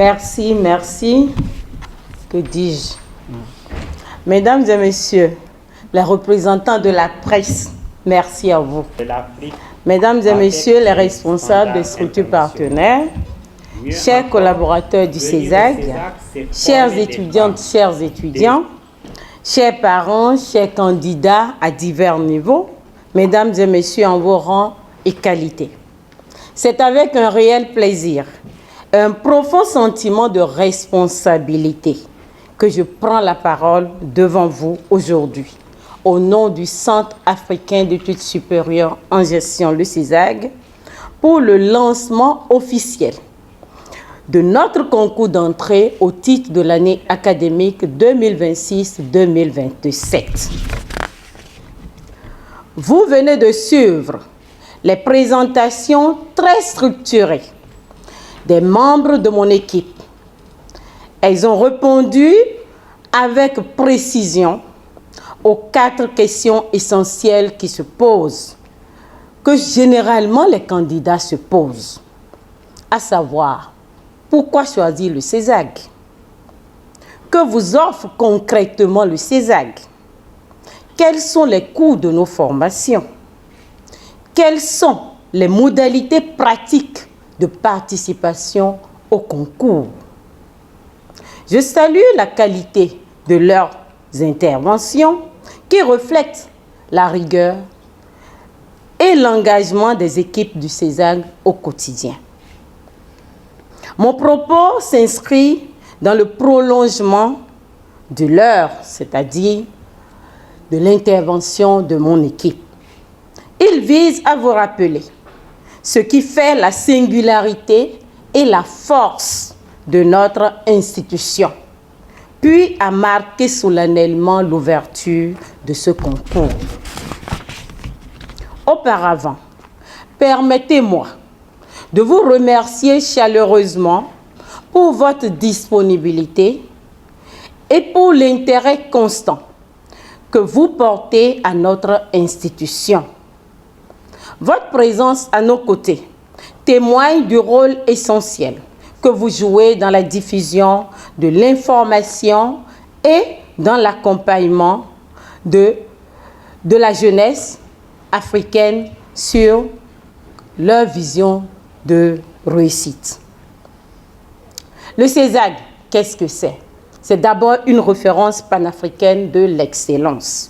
Merci. Que dis-je? Mesdames et messieurs, les représentants de la presse, merci à vous. Mesdames et messieurs, les responsables des structures partenaires, chers collaborateurs du CESAG, chères étudiantes, chers étudiants, chers parents, chers candidats à divers niveaux, mesdames et messieurs en vos rangs et qualités. C'est avec un réel plaisir, un profond sentiment de responsabilité que je prends la parole devant vous aujourd'hui, au nom du Centre africain d'études supérieures en gestion, le CESAG, pour le lancement officiel de notre concours d'entrée au titre de l'année académique 2026-2027. Vous venez de suivre les présentations très structurées des membres de mon équipe. Elles ont répondu avec précision aux 4 questions essentielles qui se posent, que généralement les candidats se posent, à savoir, pourquoi choisir le CESAG? Que vous offre concrètement le CESAG? Quels sont les coûts de nos formations? Quelles sont les modalités pratiques de participation au concours? Je salue la qualité de leurs interventions qui reflètent la rigueur et l'engagement des équipes du CESAG au quotidien. Mon propos s'inscrit dans le prolongement de leur, c'est-à-dire de l'intervention de mon équipe. Il vise à vous rappeler ce qui fait la singularité et la force de notre institution, puis à marquer solennellement l'ouverture de ce concours. Auparavant, permettez-moi de vous remercier chaleureusement pour votre disponibilité et pour l'intérêt constant que vous portez à notre institution. Votre présence à nos côtés témoigne du rôle essentiel que vous jouez dans la diffusion de l'information et dans l'accompagnement de la jeunesse africaine sur leur vision de réussite. Le CESAG, qu'est-ce que c'est? C'est d'abord une référence panafricaine de l'excellence.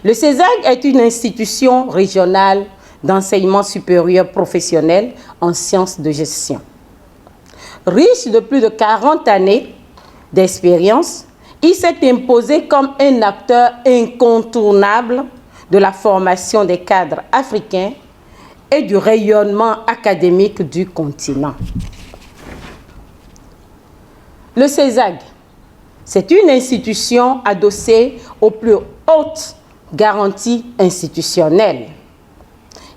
Le CESAG est une institution régionale d'enseignement supérieur professionnel en sciences de gestion. Riche de plus de 40 années d'expérience, il s'est imposé comme un acteur incontournable de la formation des cadres africains et du rayonnement académique du continent. Le CESAG, c'est une institution adossée aux plus hautes garanties institutionnelles.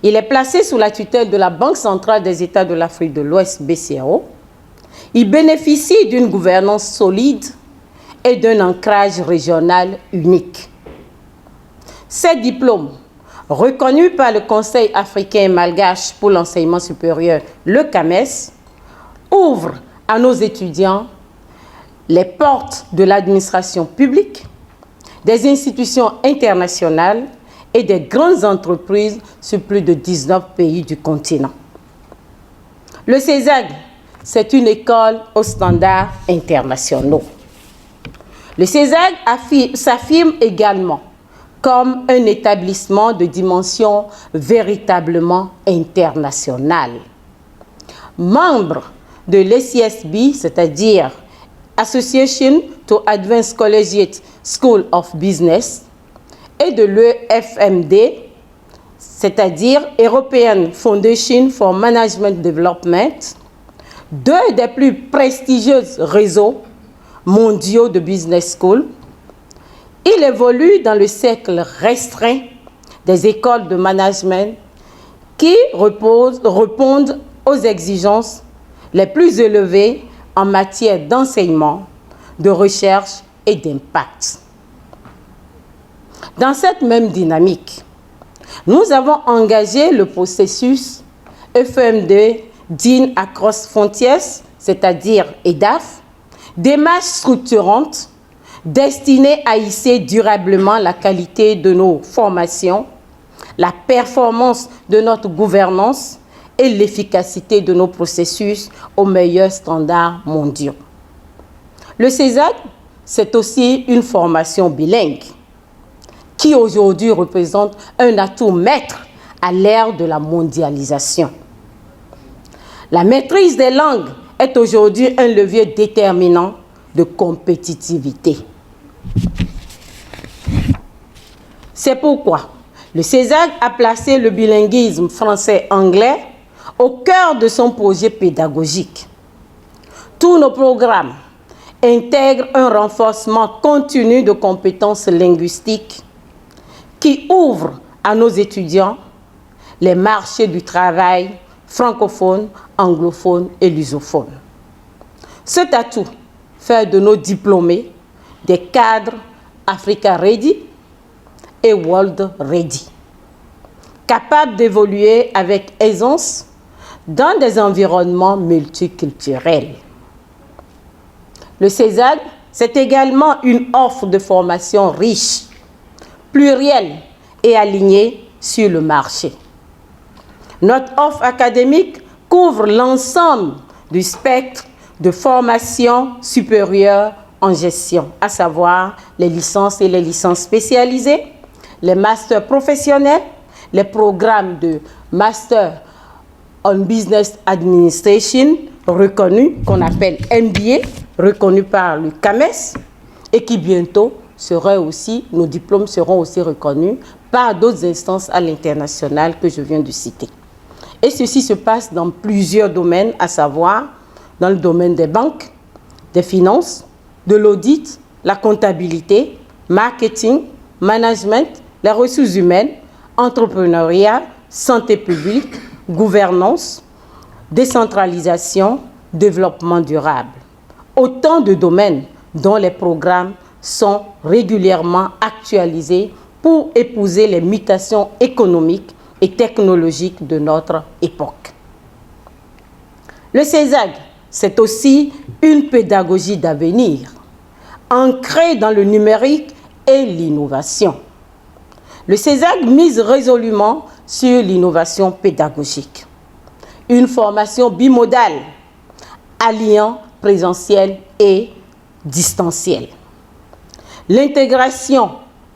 Il est placé sous la tutelle de la Banque centrale des États de l'Afrique de l'Ouest, BCAO. Il bénéficie d'une gouvernance solide et d'un ancrage régional unique. Ces diplômes, reconnus par le Conseil africain malgache pour l'enseignement supérieur, le CAMES, ouvrent à nos étudiants les portes de l'administration publique, des institutions internationales et des grandes entreprises sur plus de 19 pays du continent. Le CESAG, c'est une école aux standards internationaux. Le CESAG s'affirme également comme un établissement de dimension véritablement internationale. Membre de l'ACSB, c'est-à-dire Association to Advanced Collegiate School of Business, et de l'EFMD, c'est-à-dire European Foundation for Management Development, 2 des plus prestigieux réseaux mondiaux de business school. Il évolue dans le cercle restreint des écoles de management qui répondent aux exigences les plus élevées en matière d'enseignement, de recherche et d'impact. Dans cette même dynamique, nous avons engagé le processus FMD Dean Across Frontiers, c'est-à-dire EDAF, démarche structurante destinée à hisser durablement la qualité de nos formations, la performance de notre gouvernance et l'efficacité de nos processus aux meilleurs standards mondiaux. Le CESAG, c'est aussi une formation bilingue qui aujourd'hui représente un atout maître à l'ère de la mondialisation. La maîtrise des langues est aujourd'hui un levier déterminant de compétitivité. C'est pourquoi le CESAG a placé le bilinguisme français-anglais au cœur de son projet pédagogique. Tous nos programmes intègrent un renforcement continu de compétences linguistiques qui ouvrent à nos étudiants les marchés du travail francophones, anglophones et lusophones. Cet atout fait de nos diplômés des cadres Africa Ready et World Ready, capables d'évoluer avec aisance dans des environnements multiculturels. Le CESAG, c'est également une offre de formation riche, plurielle et alignée sur le marché. Notre offre académique couvre l'ensemble du spectre de formation supérieure en gestion, à savoir les licences et les licences spécialisées, les masters professionnels, les programmes de Master on Business Administration reconnus, qu'on appelle MBA, reconnus par le CAMES, et qui bientôt nos diplômes seront aussi reconnus par d'autres instances à l'international que je viens de citer. Et ceci se passe dans plusieurs domaines, à savoir dans le domaine des banques, des finances, de l'audit, la comptabilité, marketing, management, les ressources humaines, entrepreneuriat, santé publique, gouvernance, décentralisation, développement durable. Autant de domaines dont les programmes sont régulièrement actualisés pour épouser les mutations économiques et technologiques de notre époque. Le CESAG, c'est aussi une pédagogie d'avenir, ancrée dans le numérique et l'innovation. Le CESAG mise résolument sur l'innovation pédagogique. Une formation bimodale, alliant présentiel et distanciel. L'intégration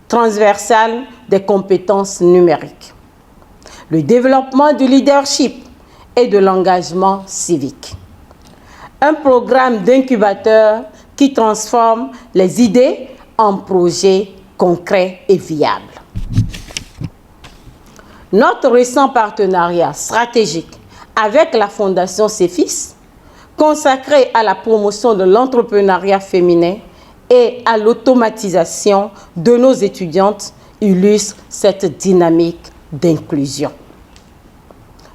transversale des compétences numériques. Le développement du leadership et de l'engagement civique. Un programme d'incubateur qui transforme les idées en projets concrets et viables. Notre récent partenariat stratégique avec la Fondation CEFIS, consacré à la promotion de l'entrepreneuriat féminin et à l'automatisation de nos étudiantes, illustre cette dynamique d'inclusion.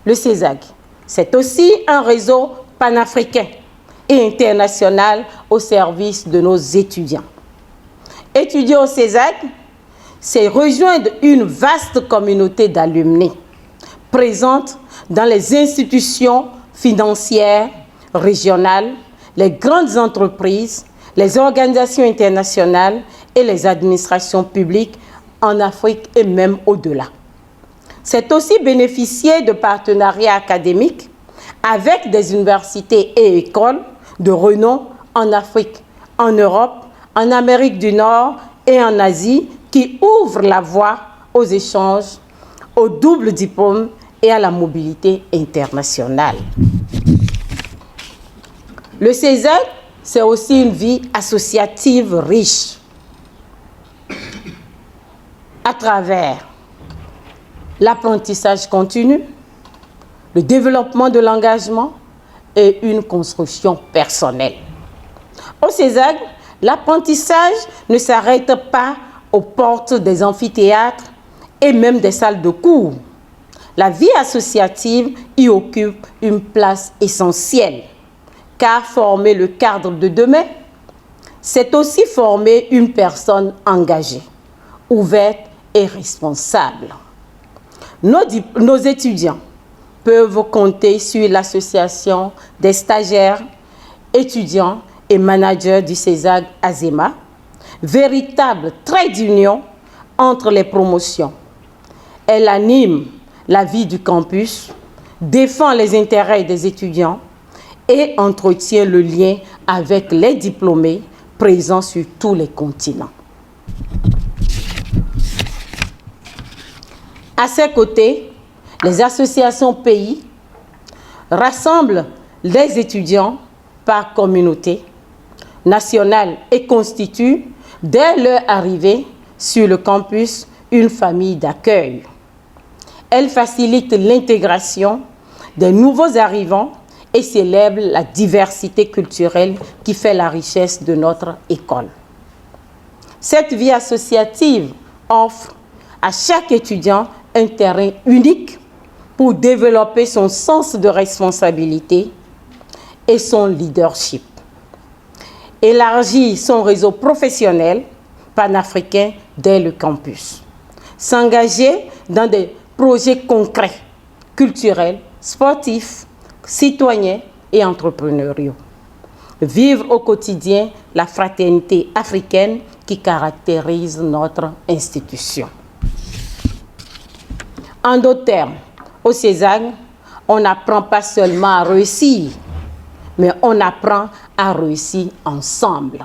Le CESAG, c'est aussi un réseau panafricain et international au service de nos étudiants. Étudier au CESAG, c'est rejoindre une vaste communauté d'alumni présente dans les institutions financières régionales, les grandes entreprises, les organisations internationales et les administrations publiques en Afrique et même au-delà. C'est aussi bénéficier de partenariats académiques avec des universités et écoles de renom en Afrique, en Europe, en Amérique du Nord et en Asie qui ouvrent la voie aux échanges, au double diplôme et à la mobilité internationale. Le CESAG, c'est aussi une vie associative riche à travers l'apprentissage continu, le développement de l'engagement et une construction personnelle. Au CESAG, l'apprentissage ne s'arrête pas aux portes des amphithéâtres et même des salles de cours. La vie associative y occupe une place essentielle, car former le cadre de demain, c'est aussi former une personne engagée, ouverte et responsable. Nos étudiants peuvent compter sur l'association des stagiaires, étudiant et manager du CESAG Azema, véritable trait d'union entre les promotions. Elle anime la vie du campus, défend les intérêts des étudiants et entretient le lien avec les diplômés présents sur tous les continents. À ses côtés, les associations pays rassemblent les étudiants par communauté nationale et constituent, dès leur arrivée sur le campus, une famille d'accueil. Elle facilite l'intégration des nouveaux arrivants et célèbre la diversité culturelle qui fait la richesse de notre école. Cette vie associative offre à chaque étudiant un terrain unique pour développer son sens de responsabilité et son leadership. Élargir son réseau professionnel panafricain dès le campus. S'engager dans des projets concrets, culturels, sportifs, citoyens et entrepreneuriaux. Vivre au quotidien la fraternité africaine qui caractérise notre institution. En d'autres termes, au CESAG, on n'apprend pas seulement à réussir, mais on apprend à réussir ensemble.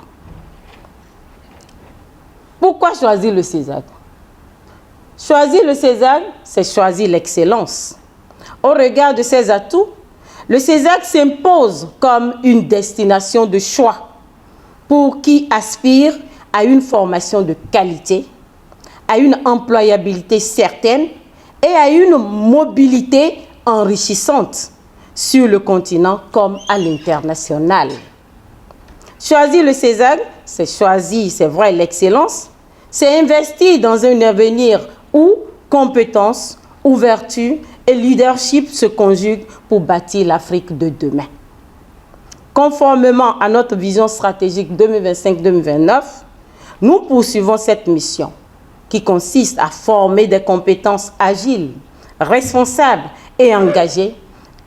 Pourquoi choisir le CESAG? Choisir le CESAG, c'est choisir l'excellence. Au regard de ses atouts, le CESAG s'impose comme une destination de choix pour qui aspire à une formation de qualité, à une employabilité certaine et à une mobilité enrichissante sur le continent comme à l'international. Choisir le CESAG, c'est choisir, c'est vrai, l'excellence, c'est investir dans un avenir où compétences, ouverture et leadership se conjuguent pour bâtir l'Afrique de demain. Conformément à notre vision stratégique 2025-2029, nous poursuivons cette mission qui consiste à former des compétences agiles, responsables et engagées,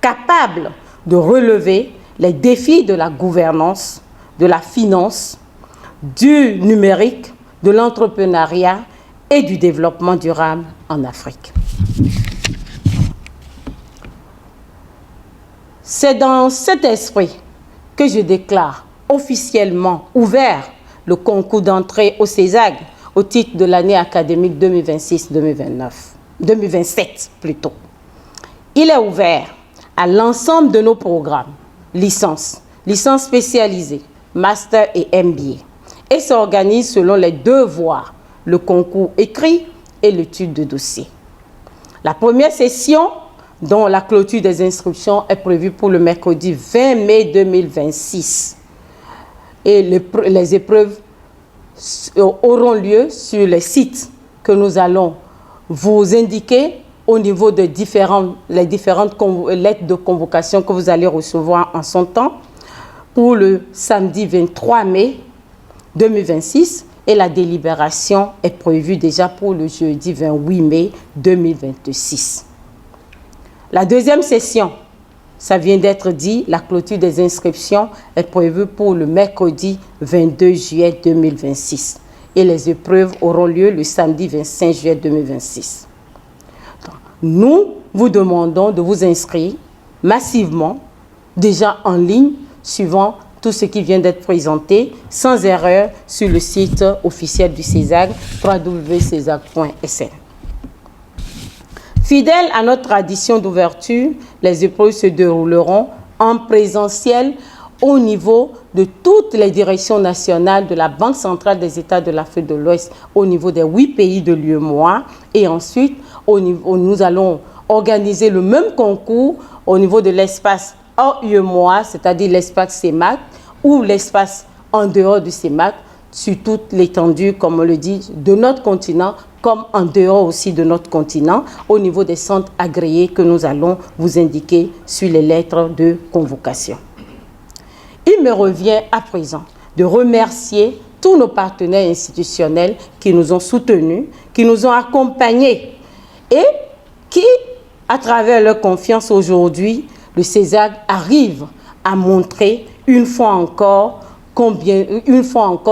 capables de relever les défis de la gouvernance, de la finance, du numérique, de l'entrepreneuriat et du développement durable en Afrique. C'est dans cet esprit que je déclare officiellement ouvert le concours d'entrée au CESAG au titre de l'année académique 2026-2027 plutôt. Il est ouvert à l'ensemble de nos programmes, licence spécialisée, master et MBA, et s'organise selon les deux voies, le concours écrit et l'étude de dossier. La première session, dont la clôture des inscriptions est prévue pour le mercredi 20 mai 2026. Et les épreuves auront lieu sur les sites que nous allons vous indiquer au niveau de les différentes lettres de convocation que vous allez recevoir en son temps pour le samedi 23 mai 2026 et la délibération est prévue déjà pour le jeudi 28 mai 2026. La deuxième session, ça vient d'être dit, la clôture des inscriptions est prévue pour le mercredi 22 juillet 2026 et les épreuves auront lieu le samedi 25 juillet 2026. Nous vous demandons de vous inscrire massivement, déjà en ligne, suivant tout ce qui vient d'être présenté, sans erreur, sur le site officiel du CESAG, www.cesag.sn. Fidèles à notre tradition d'ouverture, les épreuves se dérouleront en présentiel au niveau de toutes les directions nationales de la Banque centrale des États de l'Afrique de l'Ouest, au niveau des 8 pays de l'UEMOA. Et ensuite, nous allons organiser le même concours au niveau de l'espace hors UEMOA, c'est-à-dire l'espace CEMAC, ou l'espace en dehors du CEMAC, sur toute l'étendue, comme on le dit, de notre continent, comme en dehors aussi de notre continent, au niveau des centres agréés que nous allons vous indiquer sur les lettres de convocation. Il me revient à présent de remercier tous nos partenaires institutionnels qui nous ont soutenus, qui nous ont accompagnés et qui, à travers leur confiance aujourd'hui, le CESAG arrive à montrer une fois encore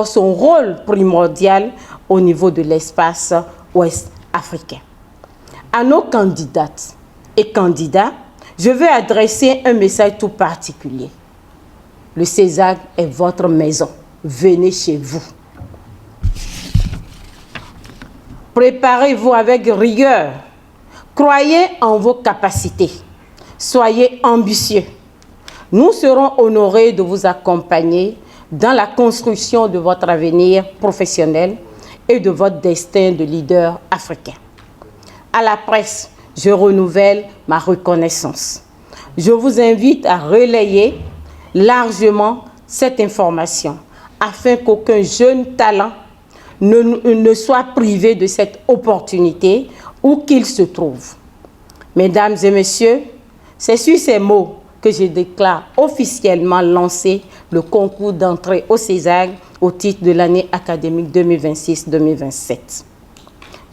son rôle primordial au niveau de l'espace ouest africain. À nos candidates et candidats, je veux adresser un message tout particulier. Le CESAG est votre maison. Venez chez vous. Préparez-vous avec rigueur. Croyez en vos capacités. Soyez ambitieux. Nous serons honorés de vous accompagner dans la construction de votre avenir professionnel et de votre destin de leader africain. À la presse, je renouvelle ma reconnaissance. Je vous invite à relayer largement cette information afin qu'aucun jeune talent ne soit privé de cette opportunité où qu'il se trouve. Mesdames et messieurs, c'est sur ces mots que je déclare officiellement lancer le concours d'entrée au CESAG au titre de l'année académique 2026-2027.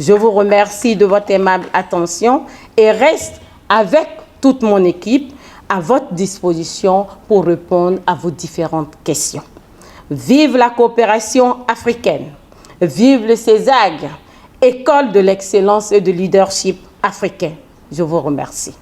Je vous remercie de votre aimable attention et reste avec toute mon équipe à votre disposition pour répondre à vos différentes questions. Vive la coopération africaine! Vive le CESAG, École de l'excellence et de leadership africain. Je vous remercie.